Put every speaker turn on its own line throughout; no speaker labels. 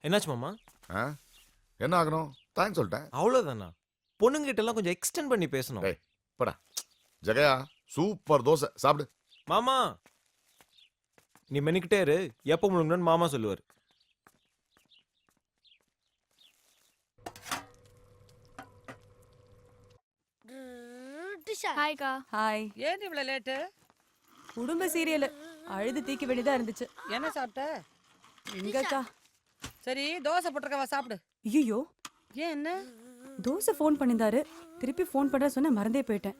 என்னாச்சு மாமா?
ஆ? என்ன ஆகணும்? தேங்க்ஸ் சொல்லிட்டேன்.
அவ்வளவுதானா? பொண்ணுங்கிட்ட எல்லாம் கொஞ்சம் எக்ஸ்டெண்ட் பண்ணி பேசணும்.
டேய் போடா. ஜெகயா சூப்பர் தோசை சாப்பிடு.
மாமா நீ மெனிக்கிட்டே இரு, எப்ப முழுங்கணும்னு மாமா சொல்லுவாரு.
ஹாய்க்கா.
ஹாய்.
ஏன் இவ்வளவு லேட்டு?
குடும்ப சீரியல் அழுது தீக்க வேண்டியதா இருந்துச்சு.
என்ன சாப்பிட்ட?
எங்கக்கா?
சரி தோசை போட்டிருக்கவா சாப்பிடு.
ஐயோ,
ஏன் என்ன?
தோசை ஃபோன் பண்ணியிருந்தாரு. திருப்பி ஃபோன் பண்ற சொன்ன மறந்தே போயிட்டேன்.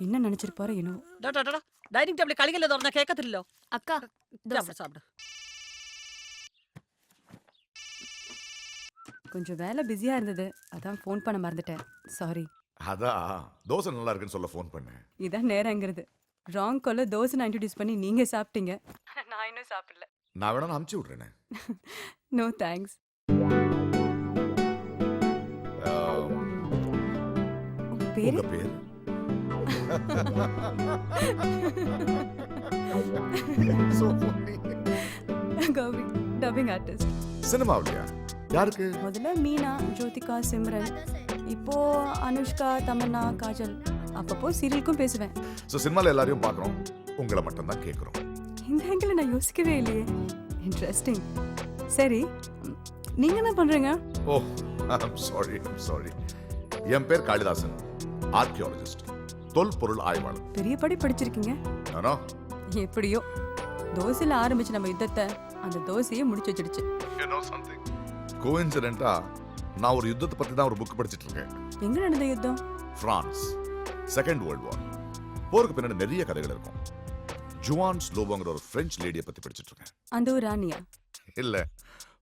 என்ன நினைச்சிருப்பாரு என்னவோ.
டைனிங் டேபிள் கழிக்கல திறந்தா கேட்கத்தில்லோ.
அக்கா
சாப்பிடு சாப்பிடு.
கொஞ்சம் வேலை பிஸியா இருந்தது, அதான் ஃபோன் பண்ண மறந்துட்டேன். சாரி.
அதான் தோசை நல்லா இருக்குன்னு சொல்ல ஃபோன் பண்ணேன்.
இதான் நேரங்கிறது. ராங் கால்ல தோசை நான் இன்ட்ரோடியூஸ் பண்ணி நீங்க சாப்பிட்டீங்க. நான் இன்னும் சாப்பிடல.
நான் வேணா அமுச்சு விட்றேனே.
No thanks. பேரு
உங்க பேர்? So funny.
Gowri, dubbing artist.
சினிமாவிலையா? யாருக்கு?
முதல்ல மீனா, ஜோதிகா, சிம்ரன், இப்போ அனுஷ்கா, தமன்னா, காஜல். அப்பப்போ சீரியலுக்கும் பேசுவேன்.
ஸோ சினிமாவில் எல்லாரையும் பார்க்குறோம், உங்களை மட்டும்தான் கேட்குறோம்.
இந்த ஆங்கிள் நான் யோசிக்கவே இல்லையே. இன்ட்ரெஸ்டிங். சரி, நீங்க என்ன பண்றீங்க?
ஓ சாரி. என் பேர் காளிதாசன், ஆர்கியாலஜிஸ்ட், தொல்பொருள் ஆய்வாளர்.
பெரிய படி படிச்சிருக்கீங்க.
நானோ
எப்படியோ தோசையில ஆரம்பிச்சு நம்ம யுத்தத்தை அந்த தோசையை முடிச்சு வச்சிடுச்சு.
கோஇன்சிடென்ட்டா நான் ஒரு யுத்தத்தை பத்தி தான் ஒரு புக் படிச்சிட்டு இருக்கேன்.
எங்க நடந்த யுத்தம்?
France, second world war. போருக்கு பின்னாடி நிறைய கதைகள் இருக்கும். ஜுவான் ஸ்லோவோங்கிற ஒரு பிரெஞ்சு லேடியை பத்தி படிச்சிட்டு இருக்கேன்.
அந்த ஒரு ராணியா?
இல்ல,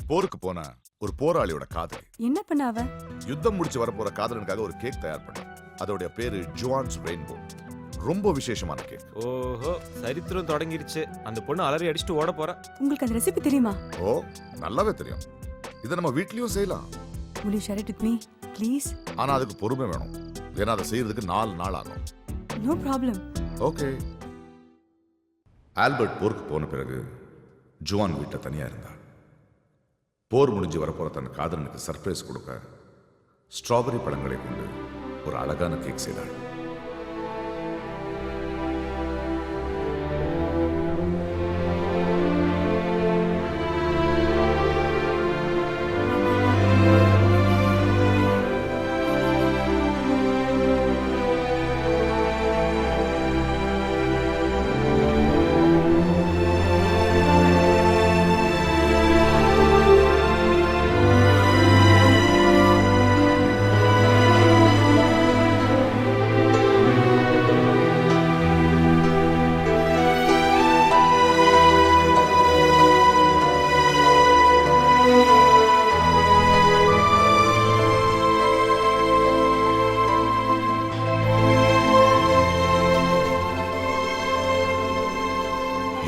போருக்கு போன ஒரு போராளியோட காதலி.
என்ன பண்ண அவ?
யுத்தம் முடிச்சு வரப்போற காதலனுக்காக ஒரு கேக் தயார் பண்ண. அதோட பேரு ஜுவான்ஸ் ரெயின்போ. ரொம்ப விசேஷமான கேக்.
ஓஹோ, சரித்திரம் தொடங்கிருச்சு. அந்த பொண்ணு அலறி அடிச்சுட்டு ஓட போறா.
உங்களுக்கு அந்த ரெசிபி தெரியுமா?
ஓ, நல்லாவே தெரியும். இதை நம்ம வீட்லயும் செய்யலாம்.
Will you share it with me, please?
ஆனா அதுக்கு பொறுமை வேணும். ஏன்னா அதை செய்யறதுக்கு 4 நாள் ஆகும்.
No problem.
ஓகே. ஆல்பர்ட் போருக்கு போன பிறகு ஜுவான் வீட்டை தனியா இருந்தாள். போர் முடிஞ்சு வரப்போற தன் காதலனுக்கு சர்ப்ரைஸ் கொடுக்க ஸ்ட்ராபெரி பழங்களை கொண்டு ஒரு அழகான கேக் செய்தாள்.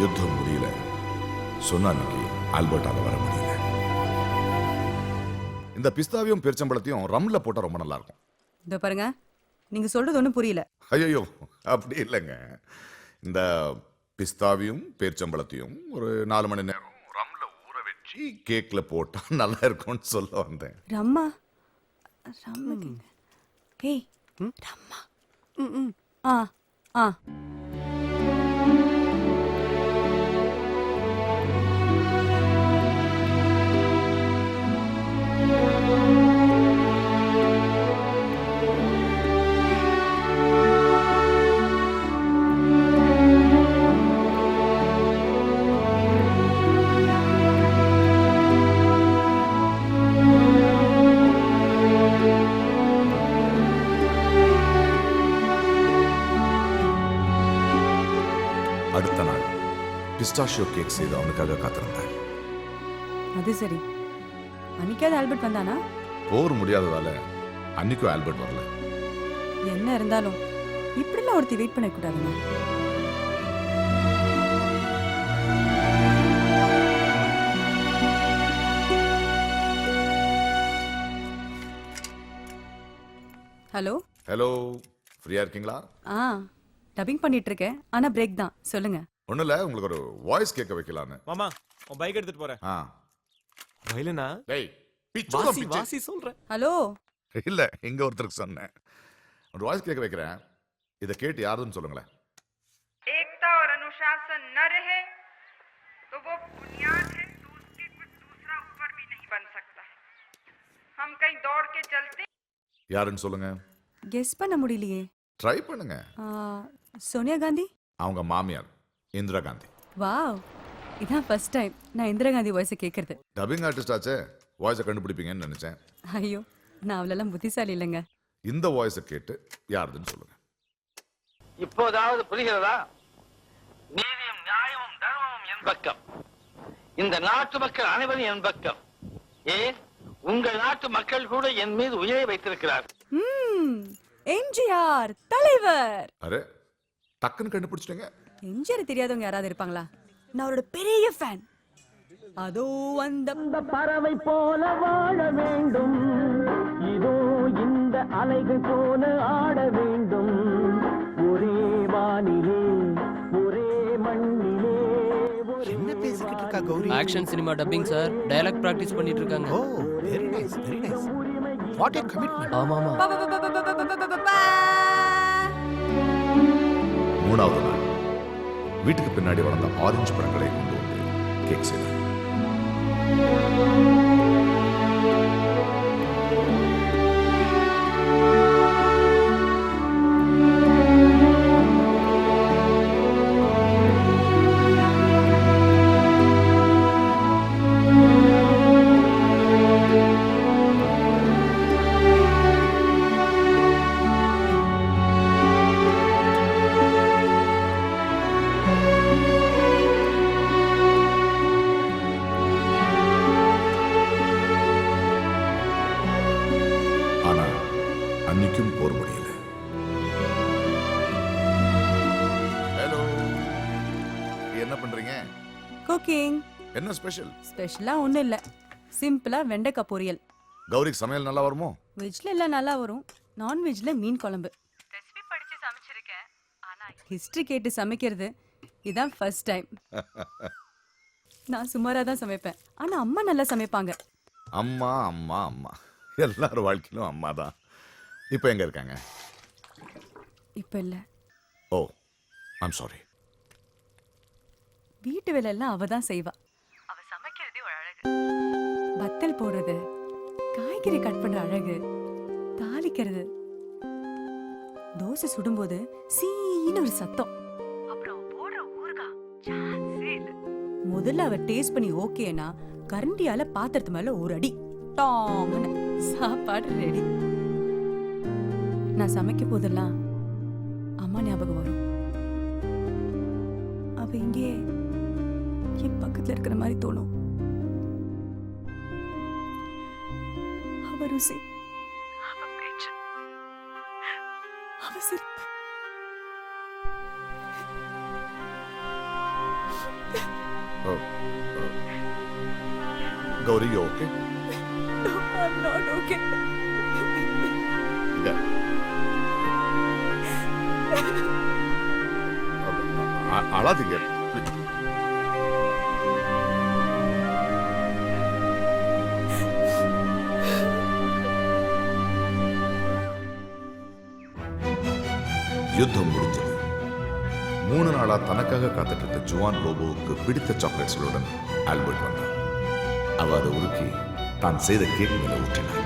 யுத்தம் முடியல. சொன்ன அன்னைக்கு ஆல்பர்ட்டால வர முடியல. இந்த பிஸ்தாவையும் பேரிச்சம்பழத்தையும் ரம்ல போட்டா ரொம்ப நல்லா இருக்கும்.
இதோ பாருங்க, நீங்க சொல்றது ஒண்ணும் புரியல.
ஐயோ, அப்படி இல்லைங்க. இந்த பிஸ்தாவையும் பேரிச்சம்பழத்தையும் ஒரு 4 மணி நேரம் ரம்ல ஊற வச்சு கேக்ல போட்டா நல்லா இருக்கும்னு சொல்ல வந்தேன்.
ரம்மா? ரம்மா? ஏய், ரம்மா. ஆ ஆ.
அடுத்த நாள் பிஸ்டாஷியோ கேக் செய்து அவனுக்காக காத்திருந்தாள்.
அது சரி, அன்னைக்காவது ஆல்பர்ட் வந்தானா?
போர் முடியாததால அன்னைக்கும் ஆல்பர்ட் வரல.
என்ன இருந்தாலும் இப்படிலாம் ஒருத்தி வெயிட் பண்ண கூடாதுங்க. ஹலோ
ஹலோ, ஃப்ரீயா இருக்கீங்களா?
ஆ, டப்பிங் பண்ணிட்டு இருக்கேன். ஆனா பிரேக் தான். சொல்லுங்க.
ஒண்ணும் இல்ல, உங்களுக்கு ஒரு வாய்ஸ் கேட்க வைக்கலான்னு.
மாமா, உன் பைக் எடுத்துட்டு போறேன்.
ஆ,
வயலனா
டேய் பிச்சு
வாசி வாசி சொல்றேன்.
ஹலோ
இல்ல இங்க ஒருத்தருக்கு சொன்னேன். ஒரு வாய்ஸ் கேட்க வைக்கிறேன். இதை கேட்டு யாருன்னு சொல்லுங்களேன்.
एकता और अनुशासन न रहे तो वो बुनियाद है तो उसके कुछ दूसरा ऊपर भी नहीं बन सकता है. हम कहीं दौड़ के चलते
யாருன்னு சொல்லுங்க.
கெஸ் பண்ண முடியலையே.
ட்ரை பண்ணுங்க.
ஆ, சோனியா காந்தி.
அவங்க மாமியார் இந்திரா காந்தி.
வாவ், இதான் ஃபர்ஸ்ட் டைம் நான் இந்திரா காந்தி வாய்ஸை கேட்கறது.
டப்பிங் ஆர்டிஸ்ட் ஆச்சே, வாய்ஸை கண்டுபிடிப்பீங்கன்னு நினைச்சேன்.
ஐயோ, நான் அவ்வளோலாம் புத்திசாலி இல்லைங்க.
இந்த வாய்ஸை கேட்டு யாருதுன்னு சொல்லுங்க.
இப்போதாவது புரிகிறதா? நீதியும் நியாயமும் தர்மமும் என் பக்கம், இந்த நாட்டு மக்கள் அனைவரும் என் பக்கம். ஏன் உங்கள் நாட்டு மக்கள் கூட என் மீது உயிரை வைத்திருக்கிறார்.
எம்ஜிஆர் தலைவர்.
அரே, டக்குன்னு கண்டுபிடிச்சிட்டீங்க.
எம்ஜிஆர் தெரியாதவங்க யாராவது இருப்பாங்களா? நான் அவரோட பெரிய ஃபேன். அதோ அந்த
பறவை போல வாழ வேண்டும், இதோ இந்த அலைகள் போல ஆட வேண்டும். ஒரே வானிலே ஒரே மண்ணிலே.
என்ன பேசிக்கிட்டு இருக்கா Gowri?
Action cinema dubbing sir. Dialogue practice பண்ணிட்டு இருக்காங்க.
Oh, very nice, very nice. What a commitment.
ஆமாமா.
மூணாவது நாள் வீட்டுக்கு பின்னாடி வளர்ந்த ஆரஞ்சு பழங்களை கொண்டு வந்து கேக் செய்தார். ஆனா அன்னைக்கும் போர் முடியல. ஹலோ, என்ன பண்றீங்க?
குக்கிங்.
என்ன ஸ்பெஷல்?
ஸ்பெஷலா ஒன்றும் இல்லை, சிம்பிளா வெண்டைக்காய் பொரியல்.
கௌரிக்கு சமையல் நல்லா வருமோ?
வெஜ்ல எல்லாம் நல்லா வரும், நான்வெஜ்ல மீன் குழம்பு. ரெசிபி படிச்சு சமைச்சிருக்கேன், ஆனா ஹிஸ்டரி கேட்டு சமைக்கிறது இதான் ஃபர்ஸ்ட் டைம். நான் சுமாரா தான் சமைப்பேன், ஆனா அம்மா நல்லா சமைப்பாங்க.
அம்மா அம்மா அம்மா, எல்லார் வாழ்க்கையிலும் அம்மா தான். இப்போ எங்க இருக்காங்க?
இப்ப இல்ல.
ஓ, ஐம் சாரி.
வீட்டு வேலை எல்லாம் அவ தான் செய்வா. அவ சமைக்கிறதே ஒரு அழகு. வத்தல் போடுறது, காய்கறி கட் பண்ற அழகு, தாளிக்கிறது, தோசை சுடும்போது சீன்னு ஒரு சத்தம், அப்புறம் போடுற ஊறுகாய் சான்ஸே இல்ல. முதல்ல அவ டேஸ்ட் பண்ணி ஓகேனா கரண்டியால பாத்திரத்து மேல ஒரு அடி, டாங்னு சாப்பாடு ரெடி. நான் சமைக்கும் போதெல்லாம் அம்மா ஞாபகம் வரும். அவ இங்கே என் பக்கத்துல இருக்கிற மாதிரி தோணும். அவ ருசி, அவ பேச்சு, அவ சிரிப்பு.
Gauri, you okay?
No, I'm not okay.
அழாதீங்க. யுத்தம் முடிஞ்சது. 3 நாளா தனக்காக காத்துட்டு இருந்த ஜுவான் லோபோவுக்கு பிடித்த சாக்லேட்ஸ்களுடன் ஆல்பர்ட் வந்தார். அவ அதை உருக்கி தான் செய்த கேக் மேல ஊற்றினார்.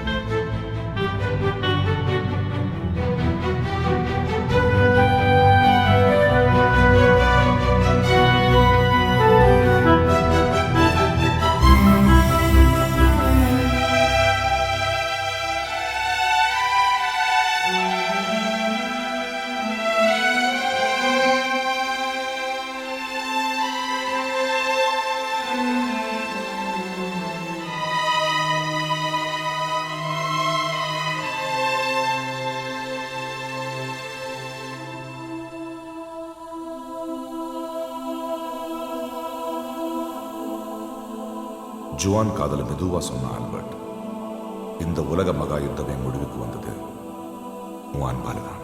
ஜுவான் காதல மெதுவா சொன்ன ஆல்பர்ட், இந்த உலக மகா யுத்தமே முடிவுக்கு வந்தது உன் அன்பால்தான்.